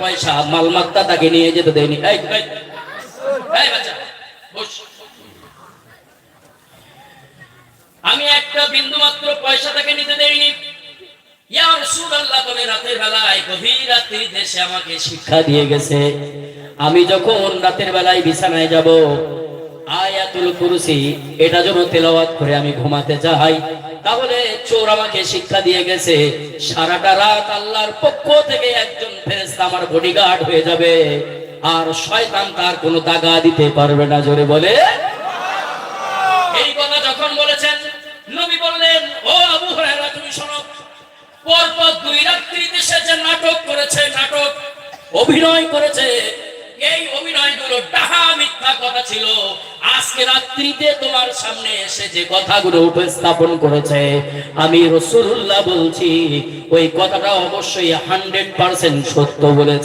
পয়সা মালমাত্তা তাকে নিয়ে যেতে দেয়নি। আমি একটা বিন্দু মাত্র পয়সা তাকে নিতে দেইনি। ইয়া রাসূলুল্লাহ বলে রাতের বেলায় গভীর রাত্রিতে সে আমাকে শিক্ষা দিয়ে গেছে, আমি যখন রাতের বেলায় বিছানায় যাব আয়াতুল কুরসি এটা যেন তেলাওয়াত করে আমি ঘুমাতে যাই। তাহলে চোর আমাকে শিক্ষা দিয়ে গেছে সারাটা রাত আল্লাহর পক্ষ থেকে একজন ফেরেশতা আমার বডিগার্ড হয়ে যাবে, আর শয়তান তার কোনো দাগা দিতে পারবে না। জোরে বলে। এই কথা যখন বলেছেন নবী বললেন, ও আবু হুরায়রা তুমি শোনো, পরপর 2 রাত্রিতে সে যে নাটক করেছে, নাটক অভিনয় করেছে, এই অভিনয়গুলো ডাহা মিথ্যা কথা ছিল। আজকে রাত্রিতে তোমার সামনে এসে যে কথাগুলো উপস্থাপন করেছে, আমি রাসূলুল্লাহ বলছি ওই কথাটা অবশ্যই 100% সত্য বলেছে।